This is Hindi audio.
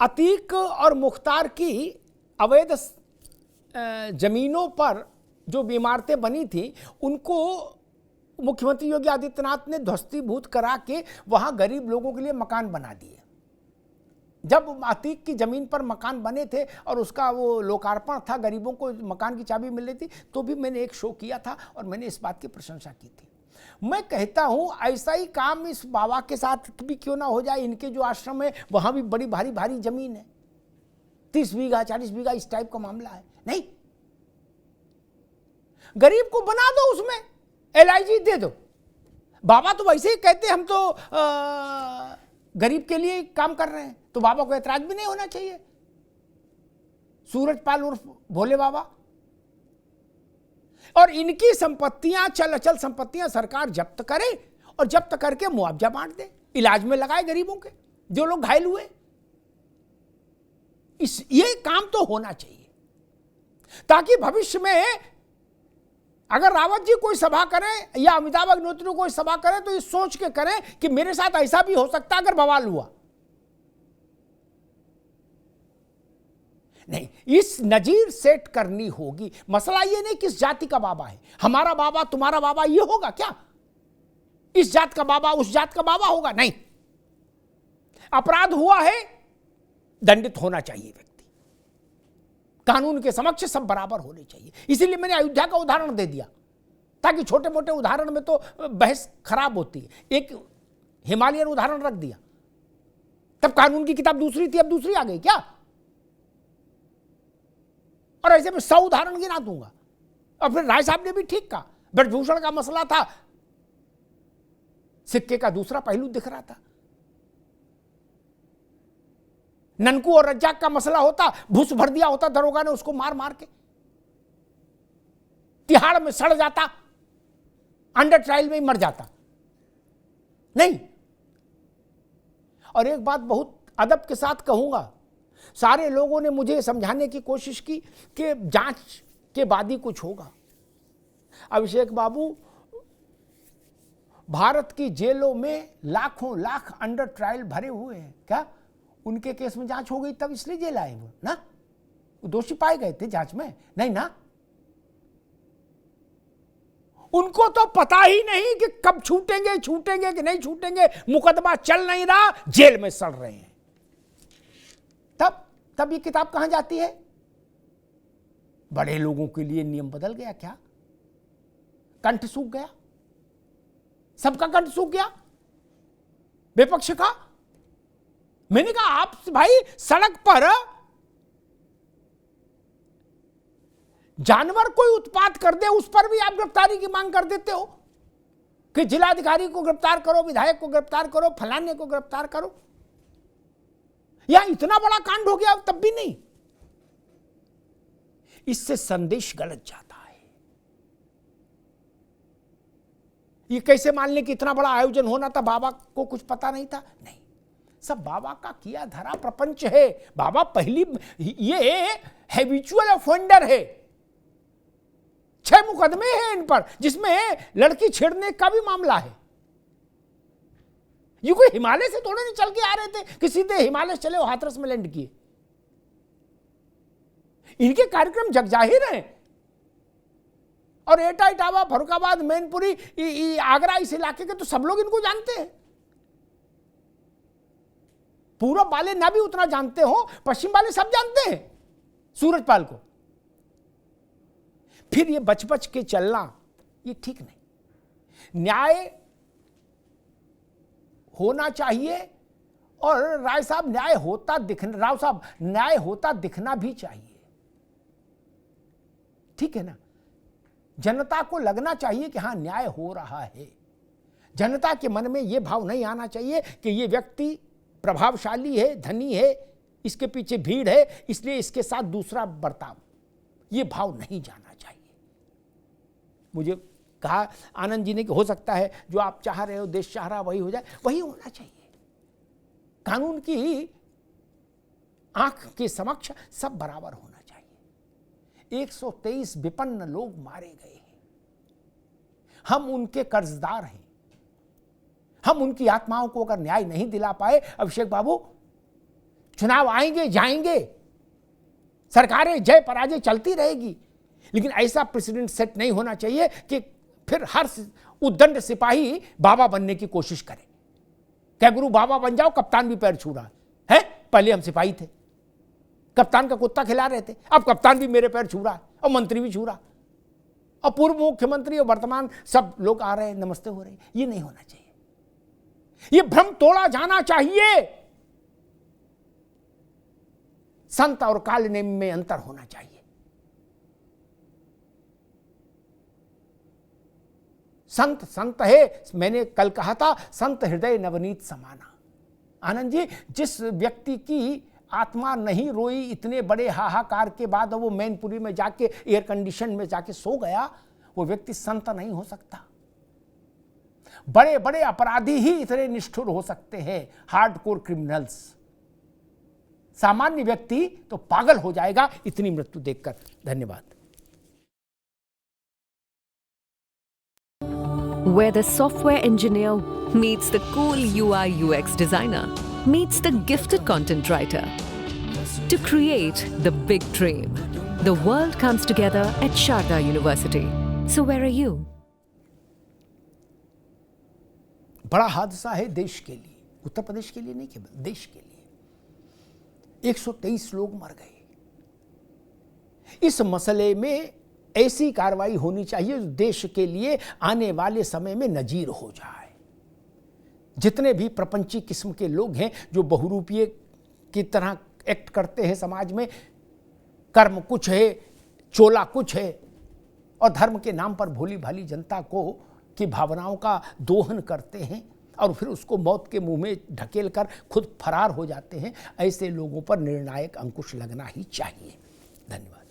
अतीक और मुख्तार की अवैध जमीनों पर जो इमारतें बनी थी उनको मुख्यमंत्री योगी आदित्यनाथ ने ध्वस्तीभूत करा के वहां गरीब लोगों के लिए मकान बना दिए। जब अतीक की जमीन पर मकान बने थे और उसका वो लोकार्पण था, गरीबों को मकान की चाबी मिल रही थी, तो भी मैंने एक शो किया था और मैंने इस बात की प्रशंसा की थी। मैं कहता हूं ऐसा ही काम इस बाबा के साथ भी क्यों ना हो जाए। इनके जो आश्रम है वहां भी बड़ी भारी भारी जमीन है, 30 बीघा 40 बीघा इस टाइप का मामला है। नहीं, गरीब को बना दो, उसमें LIG दे दो। बाबा तो वैसे ही कहते हम तो गरीब के लिए काम कर रहे हैं, तो बाबा को ऐतराज भी नहीं होना चाहिए। सूरजपाल उर्फ भोले बाबा। और इनकी संपत्तियां, चल अचल संपत्तियां सरकार जब्त करे और जब्त करके मुआवजा बांट दे, इलाज में लगाए गरीबों के, जो लोग घायल हुए। ये काम तो होना चाहिए, ताकि भविष्य में अगर रावत जी कोई सभा करें या अमिताभ अग्निहोत्री कोई सभा करें तो इस सोच के करें कि मेरे साथ ऐसा भी हो सकता है अगर बवाल हुआ। नहीं, इस नजीर सेट करनी होगी। मसला ये नहीं किस जाति का बाबा है, हमारा बाबा तुम्हारा बाबा ये होगा क्या? इस जात का बाबा उस जात का बाबा होगा? नहीं। अपराध हुआ है, दंडित होना चाहिए व्यक्ति, कानून के समक्ष सब बराबर होने चाहिए। इसीलिए मैंने अयोध्या का उदाहरण दे दिया, ताकि छोटे मोटे उदाहरण में तो बहस खराब होती है। एक हिमालयन उदाहरण रख दिया, तब कानून की किताब दूसरी थी, अब दूसरी आ गई क्या? और ऐसे में 100 उदाहरण गिना दूंगा। और फिर राय साहब ने भी ठीक कहा, ब्रजभूषण का मसला था, सिक्के का दूसरा पहलू दिख रहा था। ननकू और रज्जाक का मसला होता, भूस भर दिया होता दरोगा ने उसको मार मार के, तिहाड़ में सड़ जाता, अंडर ट्रायल में ही मर जाता। नहीं। और एक बात बहुत अदब के साथ कहूंगा, सारे लोगों ने मुझे समझाने की कोशिश की कि जांच के बाद ही कुछ होगा। अभिषेक बाबू, भारत की जेलों में लाखों लाख अंडर ट्रायल भरे हुए हैं, क्या उनके केस में जांच हो गई तब इसलिए जेल आए वो ना? वो दोषी पाए गए थे जांच में? नहीं ना। उनको तो पता ही नहीं कि कब छूटेंगे कि नहीं छूटेंगे, मुकदमा चल नहीं रहा, जेल में सड़ रहे हैं। तब ये किताब कहां जाती है? बड़े लोगों के लिए नियम बदल गया क्या? कंठ सूख गया, सबका कंठ सूख गया, विपक्ष का। मैंने कहा आप भाई सड़क पर जानवर कोई उत्पात कर दे उस पर भी आप गिरफ्तारी की मांग कर देते हो कि जिलाधिकारी को गिरफ्तार करो, विधायक को गिरफ्तार करो, फलाने को गिरफ्तार करो। या इतना बड़ा कांड हो गया तब भी नहीं। इससे संदेश गलत जाता है। ये कैसे मान लें कि इतना बड़ा आयोजन होना था, बाबा को कुछ पता नहीं था? नहीं, सब बाबा का किया धरा प्रपंच है। बाबा पहली ये हैबिचुअल ऑफेंडर है, 6 मुकदमे हैं इन पर, जिसमें लड़की छेड़ने का भी मामला है। ये कोई हिमालय से थोड़े नहीं चल के आ रहे थे कि सीधे हिमालय चले और हाथरस में लैंड किए। इनके कार्यक्रम जगजाहिर हैं। और एटा, इटावा, फरुखाबाद, मैनपुरी, आगरा, इस इलाके के तो सब लोग इनको जानते हैं। पूर्व वाले ना भी उतना जानते हो, पश्चिम वाले सब जानते हैं सूरजपाल को। फिर ये बच बच के चलना ये ठीक नहीं। न्याय होना चाहिए और राय साहब न्याय होता दिखना भी चाहिए। ठीक है ना? जनता को लगना चाहिए कि हां न्याय हो रहा है। जनता के मन में यह भाव नहीं आना चाहिए कि यह व्यक्ति प्रभावशाली है, धनी है, इसके पीछे भीड़ है, इसलिए इसके साथ दूसरा बर्ताव, यह भाव नहीं जाना चाहिए। मुझे कहा आनंद जी ने कि हो सकता है जो आप चाह रहे हो, देश चाह रहा वही हो जाए, वही होना चाहिए। कानून की आंख के समक्ष सब बराबर होना चाहिए। 123 विपन्न लोग मारे गए हैं, हम उनके कर्जदार हैं। हम उनकी आत्माओं को अगर न्याय नहीं दिला पाए, अभिषेक बाबू चुनाव आएंगे जाएंगे, सरकारें जय पराजय चलती रहेगी, लेकिन ऐसा प्रेसिडेंट सेट नहीं होना चाहिए कि फिर हर उद्दंड सिपाही बाबा बनने की कोशिश करे। क्या गुरु बाबा बन जाओ, कप्तान भी पैर छू रहा है। पहले हम सिपाही थे, कप्तान का कुत्ता खिला रहे थे, अब कप्तान भी मेरे पैर छू रहा है और मंत्री भी छू रहा, और पूर्व मुख्यमंत्री और वर्तमान सब लोग आ रहे हैं, नमस्ते हो रहे हैं। ये नहीं होना चाहिए, ये भ्रम तोड़ा जाना चाहिए। संत और काल नेम में अंतर होना चाहिए। संत संत है, मैंने कल कहा था, संत हृदय नवनीत समाना। आनंद जी, जिस व्यक्ति की आत्मा नहीं रोई इतने बड़े हाहाकार के बाद, वो मैनपुरी में जाके एयर कंडीशन में जाके सो गया, वो व्यक्ति संत नहीं हो सकता। बड़े बड़े अपराधी ही इतने निष्ठुर हो सकते हैं, हार्डकोर क्रिमिनल्स। सामान्य व्यक्ति तो पागल हो जाएगा इतनी मृत्यु देखकर। धन्यवाद। Where the software engineer meets the cool UI UX designer, meets the gifted content writer. To create the big dream, the world comes together at Sharda University. So where are you? बड़ा हादसा है देश के लिए, उत्तर प्रदेश के लिए नहीं, केवल देश के लिए। 123 लोग मर गए। इस मसले में ऐसी कार्रवाई होनी चाहिए जो देश के लिए आने वाले समय में नजीर हो जाए। जितने भी प्रपंची किस्म के लोग हैं जो बहुरूपीय की तरह एक्ट करते हैं समाज में, कर्म कुछ है, चोला कुछ है, और धर्म के नाम पर भोली भाली जनता को की भावनाओं का दोहन करते हैं और फिर उसको मौत के मुंह में ढकेल कर खुद फरार हो जाते हैं, ऐसे लोगों पर निर्णायक अंकुश लगना ही चाहिए। धन्यवाद।